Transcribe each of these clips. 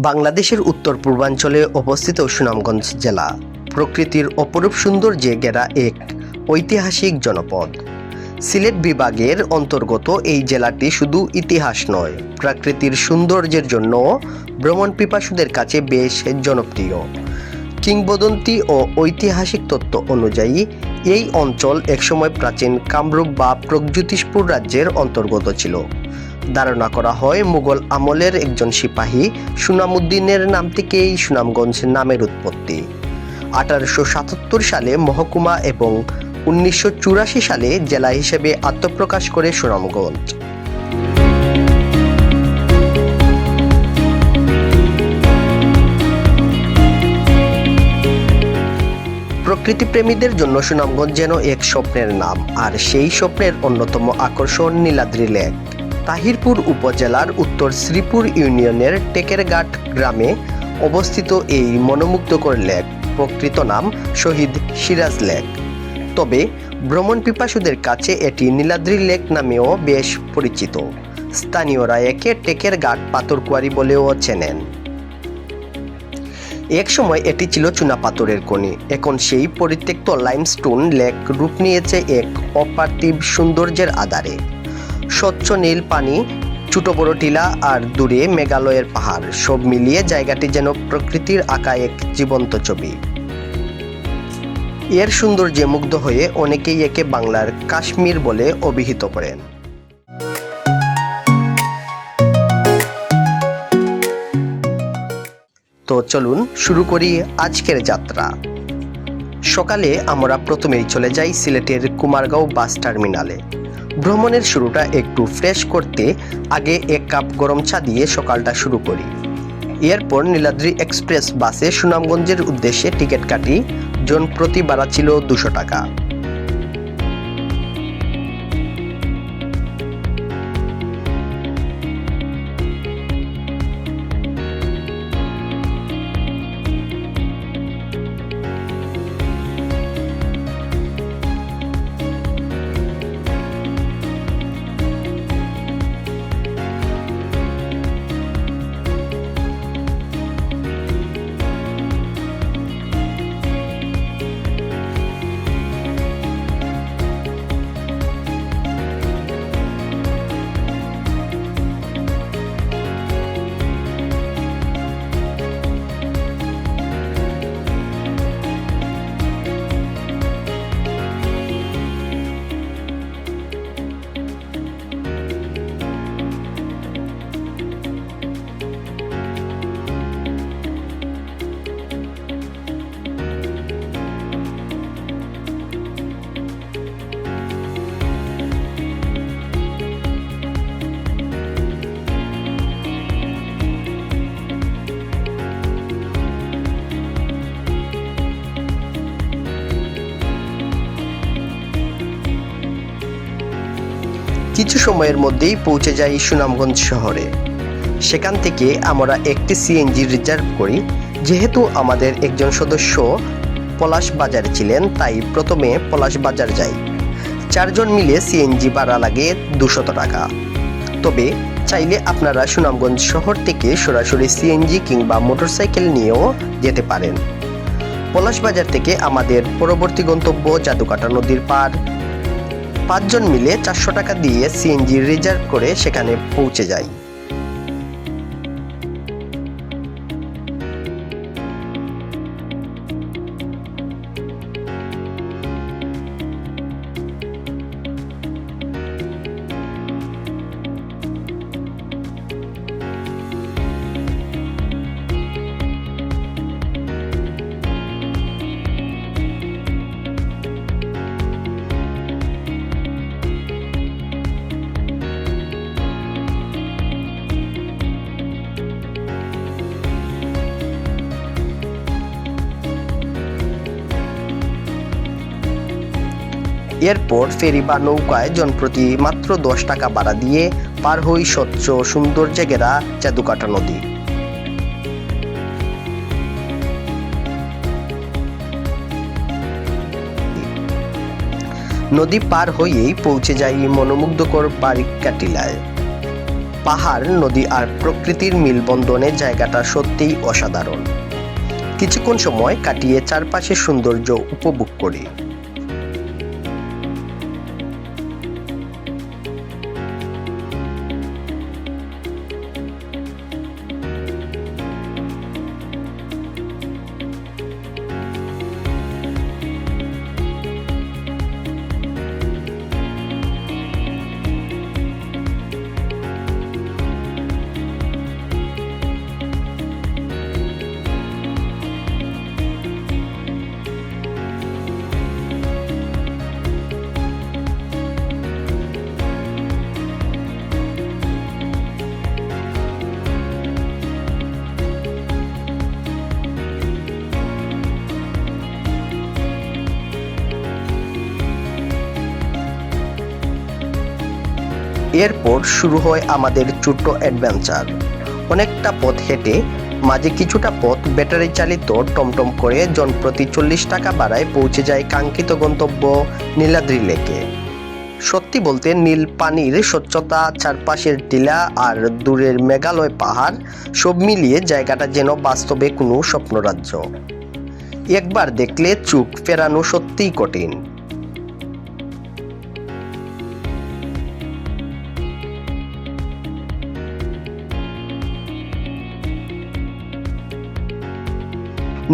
বাংলাদেশের উত্তর পূর্বাঞ্চলে অবস্থিত সুনামগঞ্জ জেলা প্রকৃতির অপরূপ সৌন্দর্যে ঘেরা এক ঐতিহাসিক জনপদ। সিলেট বিভাগের অন্তর্গত এই জেলাটি শুধু ইতিহাস নয়, প্রাকৃতিক সৌন্দর্যের জন্য ভ্রমণ পিপাসুদের কাছে বেশ জনপ্রিয়। কিংবদন্তি ও ঐতিহাসিক তথ্য অনুযায়ী এই অঞ্চল একসময় প্রাচীন কামরূপ বা প্রগজ্যোতিষপুর রাজ্যের অন্তর্গত ছিল। ধারণা করা হয় মুঘল আমলের একজন সিপাহী সুনামউদ্দিনের নাম থেকেই সুনামগঞ্জ নামের উৎপত্তি। 1877 সালে মহকুমা এবং 1984 সালে জেলা হিসেবে আত্মপ্রকাশ করে সুনামগঞ্জ। প্রকৃতিপ্রেমীদের জন্য সুনামগঞ্জ যেন এক স্বপ্নের নাম, আর সেই স্বপ্নের অন্যতম আকর্ষণ নীলাদ্রি লেক। তাহিরপুর উপজেলার উত্তর শ্রীপুর ইউনিয়নের টেকেরঘাট গ্রামে অবস্থিত এই মনোমুগ্ধকর লেক প্রকৃত নাম শহীদ সিরাজ লেক। তবে ভ্রমণ পিপাসুদের কাছে এটি নীলাদ্রি লেক নামেও বেশ পরিচিত। স্থানীয়রা একে টেকেরঘাট পাথরকুয়ারি বলেও চেনেন। এক সময় এটি ছিল চুনাপাথরের খনি, এখন সেই পরিত্যক্ত লাইমস্টোন লেক রূপ নিয়েছে এক অপার্থিব সৌন্দর্যের আধারে। স্বচ্ছ নীল পানি, ছোট বড় টিলা আর দূরে মেঘালয়ের পাহাড়, সব মিলিয়ে জায়গাটি যেন প্রকৃতির আঁকা এক জীবন্ত ছবি। এর সৌন্দর্যে মুগ্ধ হয়ে অনেকেই একে বাংলার কাশ্মীর বলে অভিহিত করেন। তো চলুন শুরু করি আজকের যাত্রা। সকালে আমরা প্রথমেই চলে যাই সিলেটের কুমারগাঁও বাস টার্মিনালে। ভ্রমণের শুরুটা একটু ফ্রেশ করতে আগে এক কাপ গরম চা দিয়ে সকালটা শুরু করি। এরপর নীলাদ্রি এক্সপ্রেস বাসে সুনামগঞ্জের উদ্দেশ্যে টিকিট কাটি। জনপ্রতি ভাড়া ছিল 200 টাকা। কিছু সময়ের মধ্যেই পৌঁছে যাই সুনামগঞ্জ শহরে। সেখান থেকে আমরা একটি সিএনজি রিজার্ভ করি। যেহেতু আমাদের একজন সদস্য পলাশ বাজারে ছিলেন, তাই প্রথমে পলাশ বাজার যাই। 4 জন মিলে সিএনজি ভাড়া লাগে 200 টাকা। তবে চাইলে আপনারা সুনামগঞ্জ শহর থেকে সরাসরি সিএনজি কিংবা মোটরসাইকেল নিয়েও যেতে পারেন। পলাশ বাজার থেকে আমাদের পরবর্তী গন্তব্য জাদুকাটা নদীর পার। 5 জন মিলে 400 টাকা দিয়ে সিএনজি রিজার্ভ করে সেখানে পৌঁছে যাই। এরপর ফেরি বা নৌকায় জনপ্রতি মাত্র 10 টাকা ভাড়া দিয়ে পার হই স্বচ্ছ সৌন্দর্যে ঘেরা জাদুকাটা নদী। নদী পার হয়েই পৌঁছে যাই মনোমুগ্ধকর বারিকা টিলায়। পাহাড়, নদী আর প্রকৃতির মিলবন্ধনে জায়গাটা সত্যিই অসাধারণ। কিছুক্ষণ সময় কাটিয়ে চারপাশের সৌন্দর্য উপভোগ করি। এরপর শুরু হয় আমাদের ছোট্ট অ্যাডভেঞ্চার। অনেকটা পথ হেঁটে মাঝে কিছুটা পথ ব্যাটারি চালিত টমটম করে জনপ্রতি 40 টাকা ভাড়ায় পৌঁছে যায় কাঙ্ক্ষিত গন্তব্য নীলাদ্রি লেকে। সত্যি বলতে নীল পানির স্বচ্ছতা, চারপাশের টিলা আর দূরের মেঘালয় পাহাড় সব মিলিয়ে জায়গাটা যেন বাস্তবে কোনো স্বপ্নরাজ্য। একবার দেখলে চোখ ফেরানো সত্যিই কঠিন।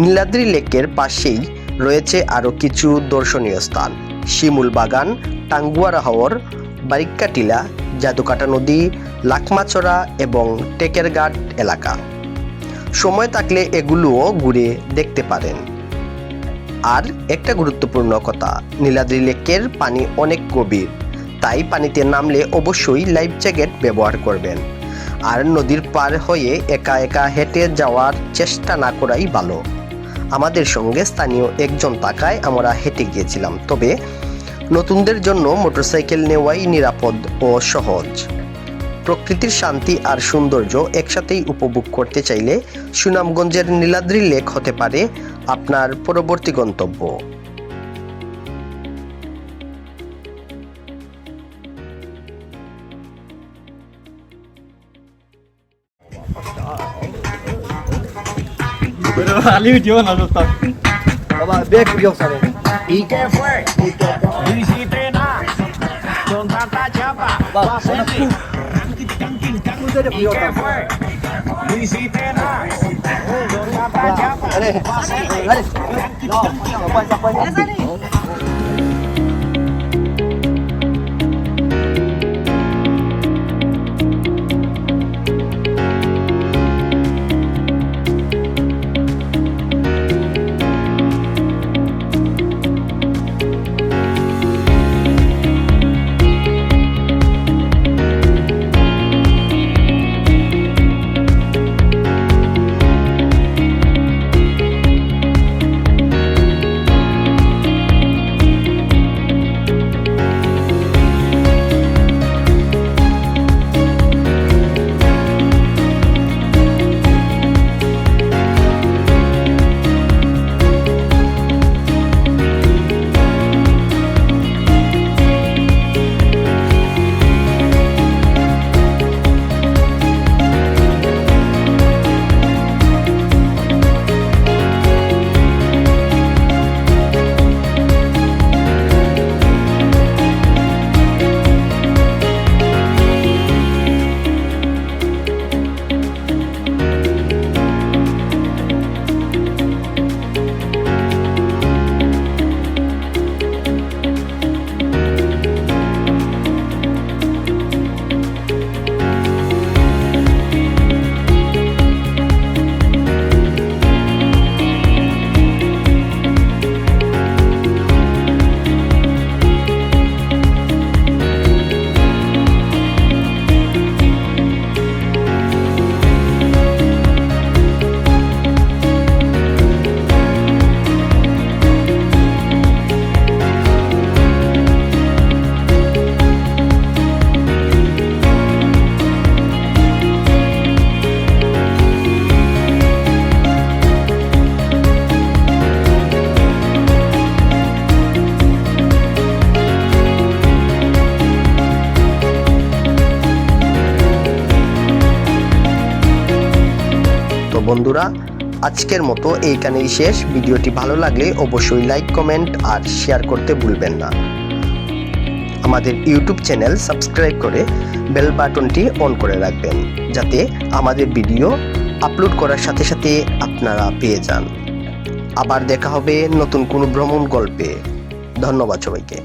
নীলাদ্রি লেকের পাশেই রয়েছে আরও কিছু দর্শনীয় স্থান: শিমুল বাগান, টাঙ্গুয়ারা হাওর, বারিক্কা টিলা, জাদুকাটা নদী, লাকমাচড়া এবং টেকেরঘাট এলাকা। সময় থাকলে এগুলোও ঘুরে দেখতে পারেন। আর একটা গুরুত্বপূর্ণ কথা, নীলাদ্রি লেকের পানি অনেক গভীর, তাই পানিতে নামলে অবশ্যই লাইফ জ্যাকেট ব্যবহার করবেন। আর নদীর পার হয়ে একা একা হেঁটে যাওয়ার চেষ্টা না করাই ভালো। আমাদের সঙ্গে স্থানীয় একজন থাকায় আমরা হেঁটে গিয়েছিলাম, তবে নতুনদের জন্য মোটরসাইকেল নেওয়াই নিরাপদ ও সহজ। প্রকৃতির শান্তি আর সৌন্দর্য একসাথেই উপভোগ করতে চাইলে সুনামগঞ্জের নীলাদ্রি লেক হতে পারে আপনার পরবর্তী গন্তব্য। Pero salió yo, no lo está. Vamos, ve curiosa, ve. ¿Y qué fue? No hiciste nada. Con tanta chapa. Va, Va a bueno, sentir. Usted es ¿Y qué curiosa. fue? No hiciste nada. Con tanta chapa. Dale, Va a sentir. dale. No, no puedes. বন্ধুরা, আজকের মতো এইখানেই শেষ। ভিডিওটি ভালো লাগলে অবশ্যই like, comment আর share করতে ভুলবেন না। আমাদের ইউটিউব চ্যানেল সাবস্ক্রাইব করে বেল বাটনটি অন করে রাখবেন, যাতে আমাদের ভিডিও আপলোড করার সাথে সাথে আপনারা পেয়ে যান। আবার দেখা হবে নতুন কোনো ভ্রমণ গল্পে। ধন্যবাদ সবাইকে।